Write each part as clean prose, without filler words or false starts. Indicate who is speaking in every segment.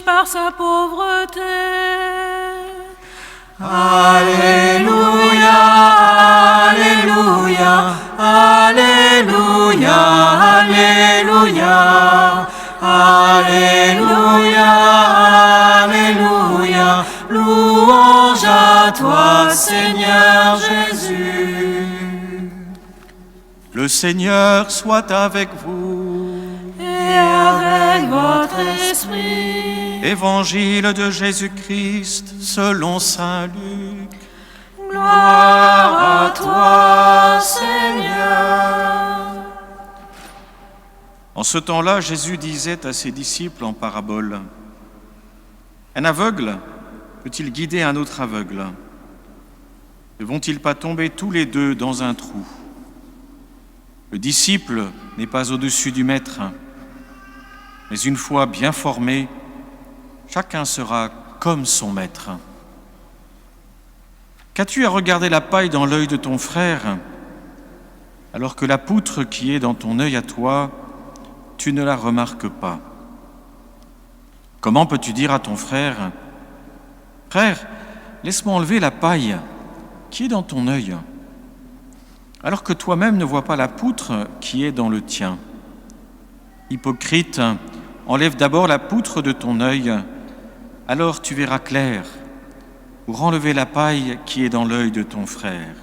Speaker 1: riche par sa pauvreté.
Speaker 2: Alléluia, Alléluia, Alléluia, Alléluia, Alléluia, Alléluia, louange à toi, Seigneur Jésus.
Speaker 3: Le Seigneur soit avec vous.
Speaker 1: Et avec votre esprit.
Speaker 3: Évangile de Jésus-Christ selon saint Luc.
Speaker 1: Gloire à toi, Seigneur.
Speaker 3: En ce temps-là, Jésus disait à ses disciples en parabole, « Un aveugle peut-il guider un autre aveugle? Ne vont-ils pas tomber tous les deux dans un trou? Le disciple n'est pas au-dessus du maître, mais une fois bien formé, chacun sera comme son maître. Qu'as-tu à regarder la paille dans l'œil de ton frère, alors que la poutre qui est dans ton œil à toi, tu ne la remarques pas? Comment peux-tu dire à ton frère, « Frère, laisse-moi enlever la paille qui est dans ton œil », alors que toi-même ne vois pas la poutre qui est dans le tien? Hypocrite, enlève d'abord la poutre de ton œil, alors tu verras clair, pour enlever la paille qui est dans l'œil de ton frère.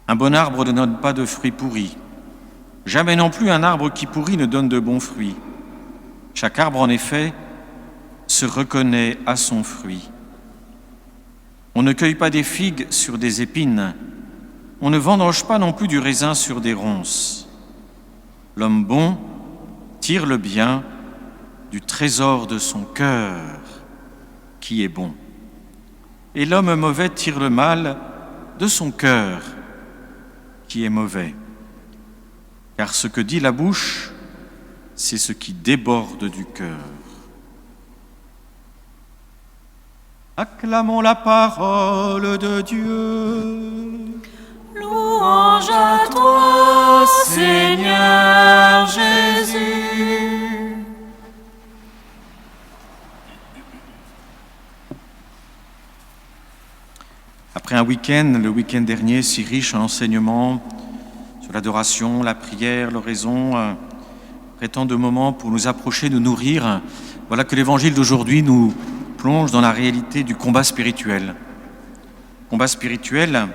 Speaker 3: Un bon arbre ne donne pas de fruits pourris. Jamais non plus un arbre qui pourrit ne donne de bons fruits. Chaque arbre, en effet, se reconnaît à son fruit. On ne cueille pas des figues sur des épines, on ne vendange pas non plus du raisin sur des ronces. L'homme bon tire le bien du trésor de son cœur, qui est bon. Et l'homme mauvais tire le mal de son cœur, qui est mauvais. Car ce que dit la bouche, c'est ce qui déborde du cœur. Acclamons la parole de Dieu.
Speaker 1: Louange à toi, Seigneur Jésus.
Speaker 3: Après un week-end, le week-end dernier, si riche en enseignements sur l'adoration, la prière, l'oraison, après tant de moments pour nous approcher, nous nourrir, voilà que l'évangile d'aujourd'hui nous plonge dans la réalité du combat spirituel. Combat spirituel,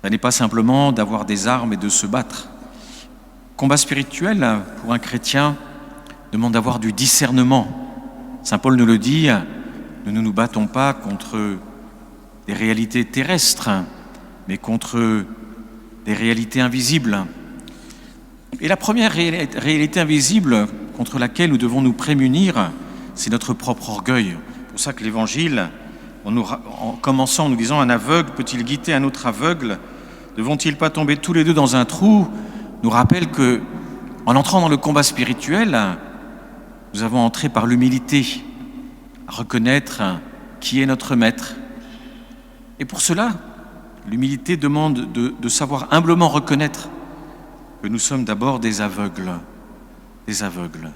Speaker 3: ça n'est pas simplement d'avoir des armes et de se battre. Combat spirituel, pour un chrétien, demande d'avoir du discernement. Saint Paul nous le dit, nous ne nous battons pas contre des réalités terrestres, mais contre des réalités invisibles. Et la première réalité invisible contre laquelle nous devons nous prémunir, c'est notre propre orgueil. C'est pour ça que l'Évangile, en commençant en nous disant « Un aveugle peut-il guider un autre aveugle? Ne vont-ils pas tomber tous les deux dans un trou ?» nous rappelle que, en entrant dans le combat spirituel, nous avons entré par l'humilité, à reconnaître qui est notre maître. Et pour cela, l'humilité demande de savoir humblement reconnaître que nous sommes d'abord des aveugles. Des aveugles.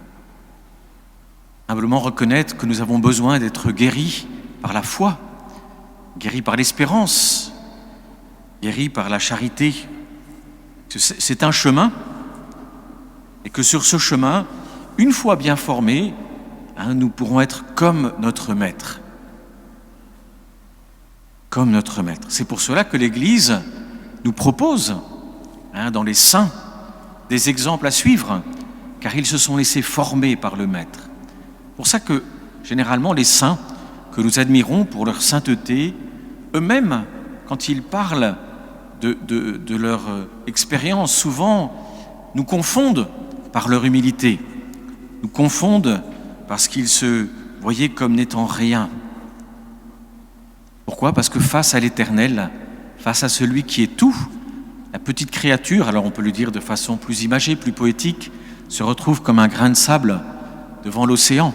Speaker 3: Humblement reconnaître que nous avons besoin d'être guéris par la foi, guéris par l'espérance, guéris par la charité. C'est un chemin, et que sur ce chemin, une fois bien formés, nous pourrons être comme notre Maître. Comme notre Maître. C'est pour cela que l'Église nous propose, dans les saints, des exemples à suivre, car ils se sont laissés former par le Maître. C'est pour ça que, généralement, les saints que nous admirons pour leur sainteté, eux-mêmes, quand ils parlent de leur expérience, souvent nous confondent par leur humilité, nous confondent parce qu'ils se voyaient comme n'étant rien. Pourquoi ? Parce que face à l'Éternel, face à celui qui est tout, la petite créature, alors on peut le dire de façon plus imagée, plus poétique, se retrouve comme un grain de sable devant l'océan.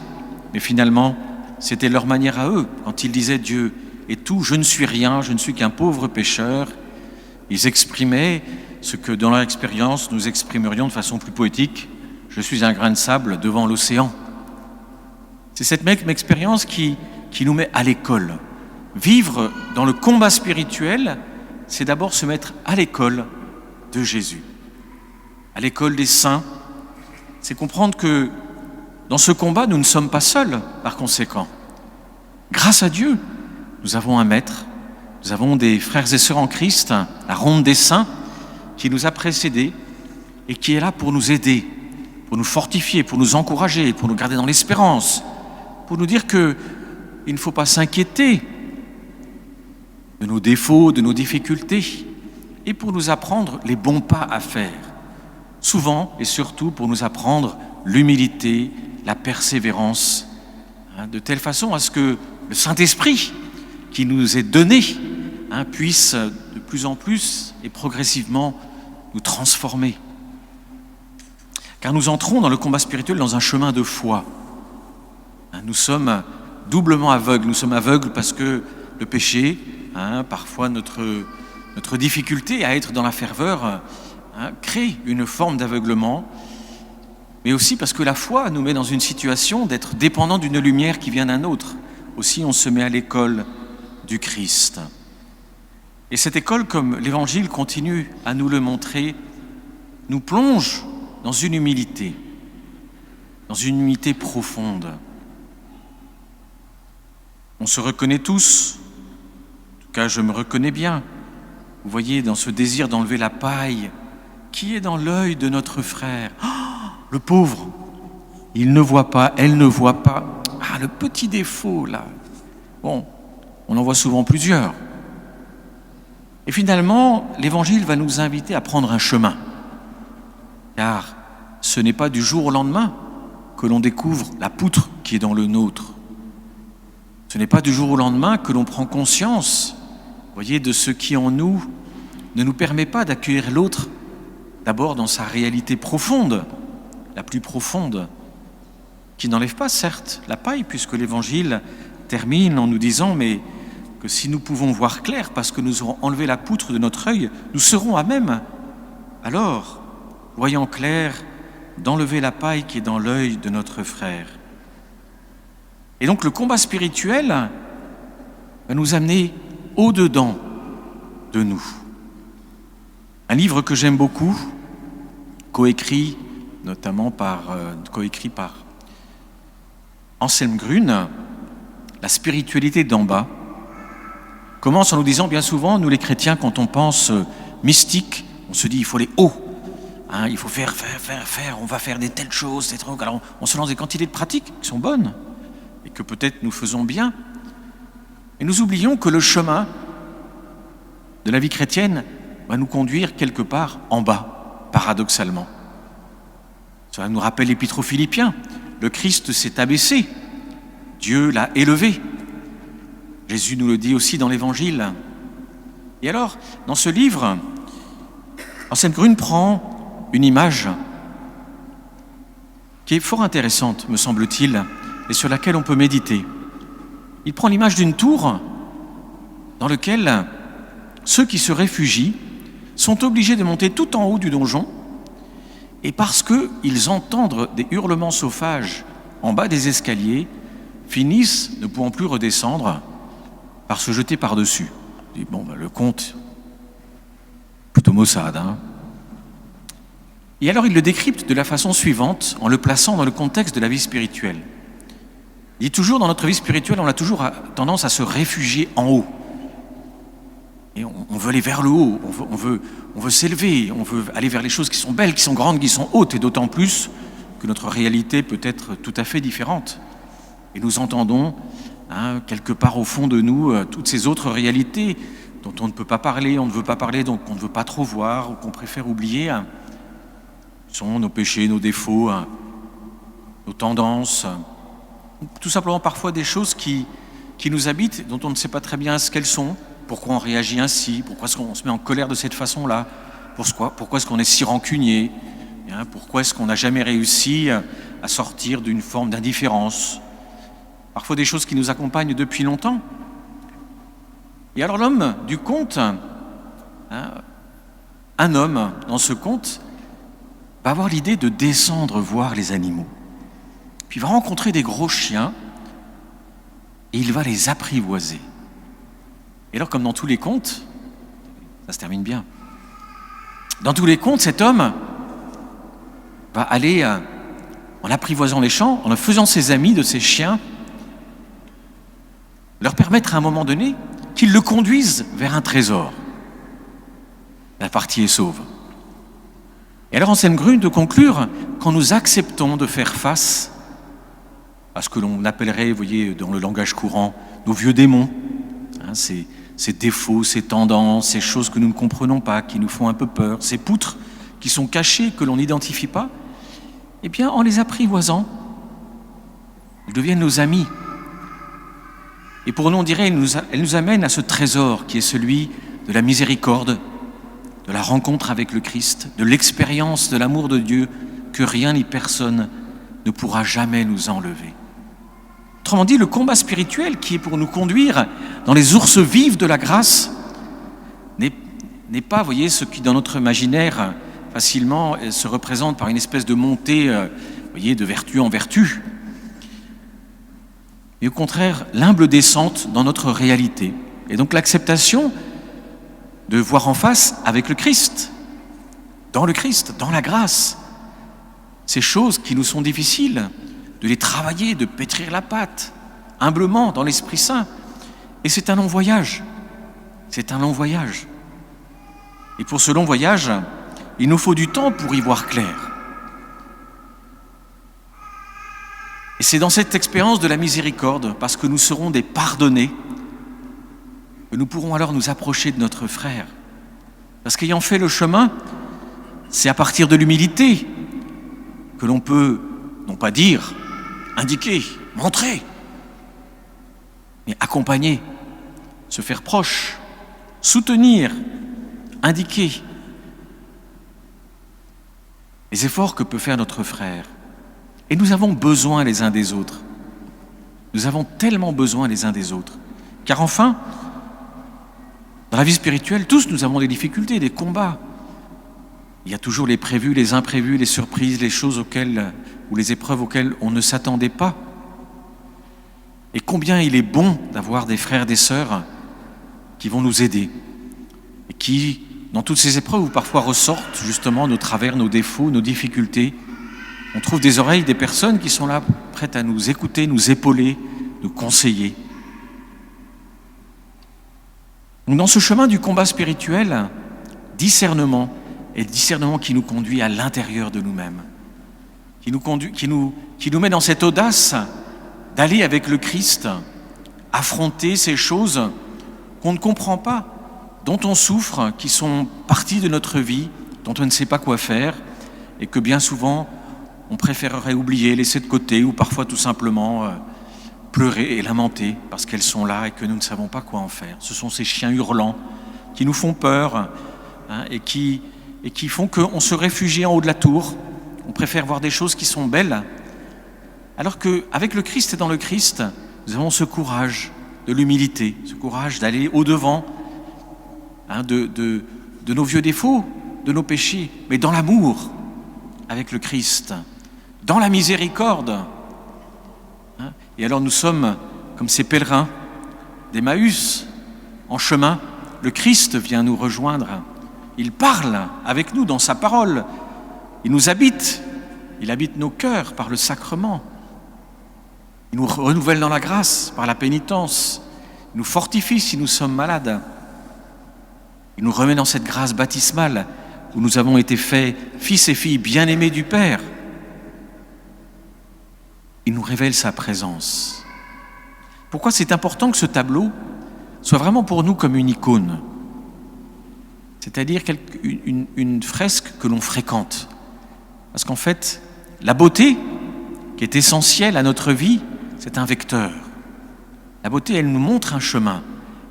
Speaker 3: Mais finalement, c'était leur manière à eux. Quand ils disaient « Dieu est tout, je ne suis rien, je ne suis qu'un pauvre pécheur », ils exprimaient ce que dans leur expérience nous exprimerions de façon plus poétique. « je suis un grain de sable devant l'océan. C'est cette même expérience qui nous met à l'école. Vivre dans le combat spirituel, c'est d'abord se mettre à l'école de Jésus, à l'école des saints. C'est comprendre que dans ce combat, nous ne sommes pas seuls, par conséquent. Grâce à Dieu, nous avons un maître, nous avons des frères et sœurs en Christ, la ronde des saints, qui nous a précédés et qui est là pour nous aider, pour nous fortifier, pour nous encourager, pour nous garder dans l'espérance, pour nous dire qu'il ne faut pas s'inquiéter de nos défauts, de nos difficultés, et pour nous apprendre les bons pas à faire. Souvent et surtout pour nous apprendre l'humilité, la persévérance, de telle façon à ce que le Saint-Esprit qui nous est donné puisse de plus en plus et progressivement nous transformer. Car nous entrons dans le combat spirituel dans un chemin de foi. Nous sommes doublement aveugles. Nous sommes aveugles parce que le péché, parfois notre difficulté à être dans la ferveur, crée une forme d'aveuglement, mais aussi parce que la foi nous met dans une situation d'être dépendant d'une lumière qui vient d'un autre. Aussi, on se met à l'école du Christ. Et cette école, comme l'Évangile continue à nous le montrer, nous plonge dans une humilité profonde. On se reconnaît tous, en tout cas je me reconnais bien, vous voyez, dans ce désir d'enlever la paille qui est dans l'œil de notre frère. Oh, le pauvre, il ne voit pas, elle ne voit pas. Ah, le petit défaut là. Bon, on en voit souvent plusieurs. Et finalement, l'Évangile va nous inviter à prendre un chemin. Car ce n'est pas du jour au lendemain que l'on découvre la poutre qui est dans le nôtre. Ce n'est pas du jour au lendemain que l'on prend conscience, voyez, de ce qui en nous ne nous permet pas d'accueillir l'autre, d'abord dans sa réalité profonde, la plus profonde, qui n'enlève pas, certes, la paille, puisque l'Évangile termine en nous disant, mais que si nous pouvons voir clair, parce que nous aurons enlevé la poutre de notre œil, nous serons à même, alors, voyant clair, d'enlever la paille qui est dans l'œil de notre frère. Et donc le combat spirituel va nous amener au-dedans de nous. Un livre que j'aime beaucoup, coécrit par Anselm Grün, La spiritualité d'en bas, commence en nous disant bien souvent, nous les chrétiens, quand on pense mystique, on se dit il faut aller haut, il faut faire, on va faire des telles choses, des trucs. Alors on se lance des quantités de pratiques qui sont bonnes et que peut-être nous faisons bien. Et nous oublions que le chemin de la vie chrétienne va nous conduire quelque part en bas, paradoxalement. Cela nous rappelle l'Épître aux Philippiens. Le Christ s'est abaissé, Dieu l'a élevé. Jésus nous le dit aussi dans l'Évangile. Et alors, dans ce livre, Anselm Grün prend une image qui est fort intéressante, me semble-t-il, et sur laquelle on peut méditer. Il prend l'image d'une tour dans laquelle ceux qui se réfugient sont obligés de monter tout en haut du donjon, et parce qu'ils entendent des hurlements sauphages en bas des escaliers, finissent, ne pouvant plus redescendre, par se jeter par-dessus. Le conte, plutôt maussade. Et alors il le décrypte de la façon suivante, en le plaçant dans le contexte de la vie spirituelle. Il dit toujours, dans notre vie spirituelle, on a toujours tendance à se réfugier en haut. Et on veut aller vers le haut, on veut s'élever, on veut aller vers les choses qui sont belles, qui sont grandes, qui sont hautes, et d'autant plus que notre réalité peut être tout à fait différente. Et nous entendons, quelque part au fond de nous, toutes ces autres réalités dont on ne peut pas parler, on ne veut pas parler, donc on ne veut pas trop voir, ou qu'on préfère oublier, sont nos péchés, nos défauts, nos tendances, tout simplement parfois des choses qui nous habitent, dont on ne sait pas très bien ce qu'elles sont, pourquoi on réagit ainsi, pourquoi est-ce qu'on se met en colère de cette façon-là, pourquoi est-ce qu'on est si rancunier, pourquoi est-ce qu'on n'a jamais réussi à sortir d'une forme d'indifférence, parfois des choses qui nous accompagnent depuis longtemps. Et alors l'homme du conte, un homme dans ce conte, va avoir l'idée de descendre voir les animaux. Puis il va rencontrer des gros chiens et il va les apprivoiser. Et alors, comme dans tous les contes, ça se termine bien. Dans tous les contes, cet homme va aller, en apprivoisant les champs, en faisant ses amis de ces chiens, leur permettre à un moment donné qu'ils le conduisent vers un trésor. La partie est sauve. Et alors Anselme Grün de conclure, quand nous acceptons de faire face à ce que l'on appellerait, vous voyez, dans le langage courant, nos vieux démons, ces défauts, ces tendances, ces choses que nous ne comprenons pas, qui nous font un peu peur, ces poutres qui sont cachées, que l'on n'identifie pas, eh bien, en les apprivoisant, ils deviennent nos amis. Et pour nous, on dirait, elle nous amène à ce trésor qui est celui de la miséricorde, de la rencontre avec le Christ, de l'expérience de l'amour de Dieu que rien ni personne ne pourra jamais nous enlever. Autrement dit, le combat spirituel qui est pour nous conduire dans les ours vives de la grâce n'est pas, vous voyez, ce qui dans notre imaginaire facilement se représente par une espèce de montée, vous voyez, de vertu en vertu, mais au contraire, l'humble descente dans notre réalité. Et donc l'acceptation de voir en face avec le Christ, dans la grâce, ces choses qui nous sont difficiles, de les travailler, de pétrir la pâte, humblement, dans l'Esprit Saint. Et c'est un long voyage. C'est un long voyage. Et pour ce long voyage, il nous faut du temps pour y voir clair. Et c'est dans cette expérience de la miséricorde, parce que nous serons des pardonnés, que nous pourrons alors nous approcher de notre frère. Parce qu'ayant fait le chemin, c'est à partir de l'humilité que l'on peut, non pas dire, indiquer, montrer, mais accompagner, se faire proche, soutenir, indiquer les efforts que peut faire notre frère. Et nous avons besoin les uns des autres. Nous avons tellement besoin les uns des autres. Car enfin, dans la vie spirituelle, tous nous avons des difficultés, des combats. Il y a toujours les prévus, les imprévus, les surprises, les choses ou les épreuves auxquelles on ne s'attendait pas. Et combien il est bon d'avoir des frères, des sœurs qui vont nous aider et qui, dans toutes ces épreuves où parfois ressortent justement nos travers, nos défauts, nos difficultés, on trouve des oreilles, des personnes qui sont là, prêtes à nous écouter, nous épauler, nous conseiller. Donc dans ce chemin du combat spirituel, discernement, et le discernement qui nous conduit à l'intérieur de nous-mêmes, qui nous met dans cette audace d'aller avec le Christ, affronter ces choses qu'on ne comprend pas, dont on souffre, qui sont parties de notre vie, dont on ne sait pas quoi faire, et que bien souvent, on préférerait oublier, laisser de côté, ou parfois tout simplement pleurer et lamenter parce qu'elles sont là et que nous ne savons pas quoi en faire. Ce sont ces chiens hurlants qui nous font peur et qui font qu'on se réfugie en haut de la tour. On préfère voir des choses qui sont belles, alors qu'avec le Christ et dans le Christ, nous avons ce courage de l'humilité, ce courage d'aller au-devant de nos vieux défauts, de nos péchés, mais dans l'amour avec le Christ, dans la miséricorde. Et alors nous sommes comme ces pèlerins d'Emmaüs, en chemin. Le Christ vient nous rejoindre. Il parle avec nous dans sa parole. Il nous habite. Il habite nos cœurs par le sacrement. Il nous renouvelle dans la grâce par la pénitence. Il nous fortifie si nous sommes malades. Il nous remet dans cette grâce baptismale où nous avons été faits fils et filles bien-aimés du Père. Il nous révèle sa présence. Pourquoi c'est important que ce tableau soit vraiment pour nous comme une icône, c'est-à-dire une fresque que l'on fréquente. Parce qu'en fait, la beauté, qui est essentielle à notre vie, c'est un vecteur. La beauté, elle nous montre un chemin.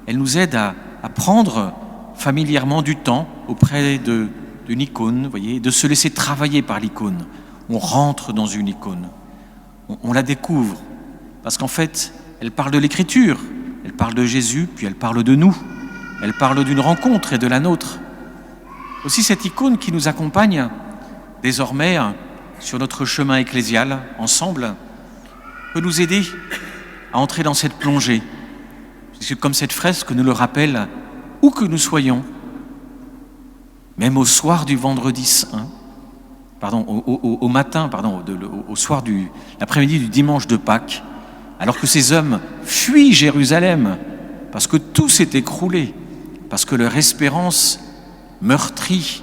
Speaker 3: Elle nous aide à prendre familièrement du temps auprès d'une icône, vous voyez, de se laisser travailler par l'icône. On rentre dans une icône. On la découvre, parce qu'en fait, elle parle de l'Écriture, elle parle de Jésus, puis elle parle de nous, elle parle d'une rencontre et de la nôtre. Aussi cette icône qui nous accompagne désormais, sur notre chemin ecclésial, ensemble, peut nous aider à entrer dans cette plongée. Puisque comme cette fresque nous le rappelle, où que nous soyons, même au soir du vendredi saint, au matin, au soir l'après-midi du dimanche de Pâques, alors que ces hommes fuient Jérusalem, parce que tout s'est écroulé, parce que leur espérance meurtrie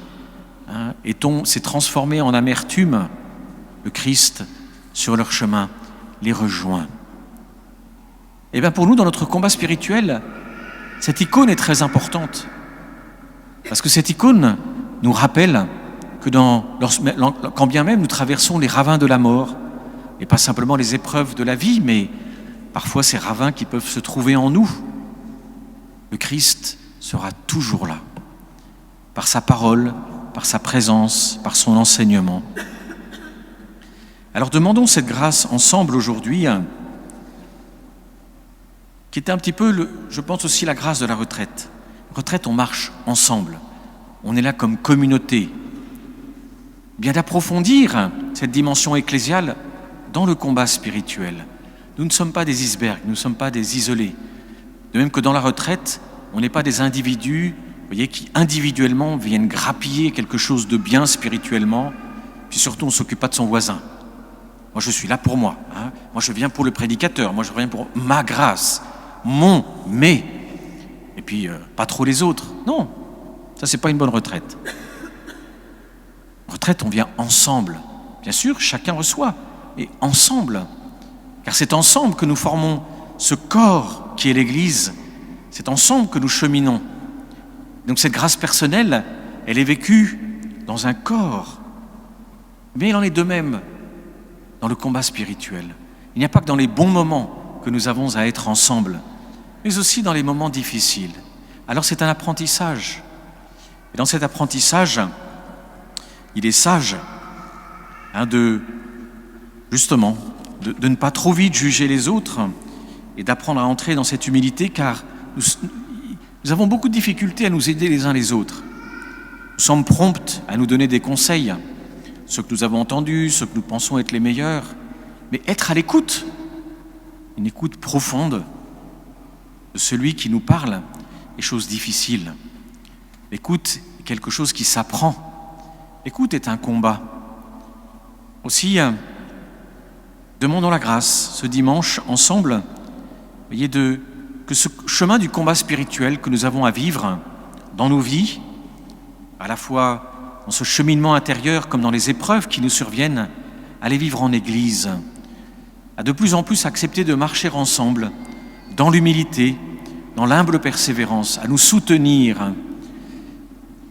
Speaker 3: s'est transformée en amertume, le Christ, sur leur chemin, les rejoint. Et bien pour nous, dans notre combat spirituel, cette icône est très importante. Parce que cette icône nous rappelle que quand bien même nous traversons les ravins de la mort, et pas simplement les épreuves de la vie, mais parfois ces ravins qui peuvent se trouver en nous, le Christ sera toujours là, par sa parole, par sa présence, par son enseignement. Alors demandons cette grâce ensemble aujourd'hui, qui était un petit peu, je pense aussi, la grâce de la retraite. Retraite, on marche ensemble, on est là comme communauté. Bien d'approfondir cette dimension ecclésiale dans le combat spirituel. Nous ne sommes pas des icebergs, nous ne sommes pas des isolés. De même que dans la retraite, on n'est pas des individus, qui individuellement viennent grappiller quelque chose de bien spirituellement, puis surtout on ne s'occupe pas de son voisin. Moi je suis là pour moi, moi je viens pour le prédicateur, moi je viens pour ma grâce, et puis pas trop les autres. Non, ça c'est pas une bonne retraite. Retraite, on vient ensemble. Bien sûr, chacun reçoit, et ensemble. Car c'est ensemble que nous formons ce corps qui est l'Église. C'est ensemble que nous cheminons. Donc cette grâce personnelle, elle est vécue dans un corps. Mais il en est de même dans le combat spirituel. Il n'y a pas que dans les bons moments que nous avons à être ensemble, mais aussi dans les moments difficiles. Alors c'est un apprentissage. Et dans cet apprentissage, il est sage de ne pas trop vite juger les autres et d'apprendre à entrer dans cette humilité, car nous avons beaucoup de difficultés à nous aider les uns les autres. Nous sommes prompts à nous donner des conseils, ceux que nous avons entendus, ceux que nous pensons être les meilleurs, mais être à l'écoute, une écoute profonde de celui qui nous parle, est chose difficile. L'écoute est quelque chose qui s'apprend. L'écoute est un combat. Aussi, demandons la grâce ce dimanche ensemble, que ce chemin du combat spirituel que nous avons à vivre dans nos vies, à la fois dans ce cheminement intérieur comme dans les épreuves qui nous surviennent, à les vivre en Église, à de plus en plus accepter de marcher ensemble, dans l'humilité, dans l'humble persévérance, à nous soutenir.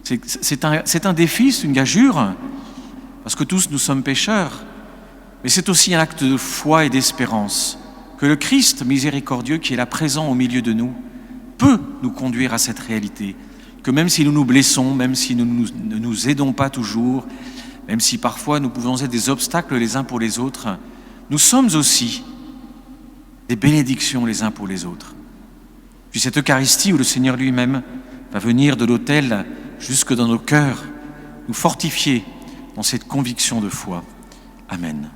Speaker 3: C'est un défi, c'est une gageure, parce que tous nous sommes pécheurs, mais c'est aussi un acte de foi et d'espérance, que le Christ miséricordieux qui est là présent au milieu de nous peut nous conduire à cette réalité, que même si nous nous blessons, même si nous ne nous aidons pas toujours, même si parfois nous pouvons être des obstacles les uns pour les autres, nous sommes aussi des bénédictions les uns pour les autres. Puis cette Eucharistie où le Seigneur lui-même va venir de l'autel jusque dans nos cœurs, nous fortifier dans cette conviction de foi. Amen.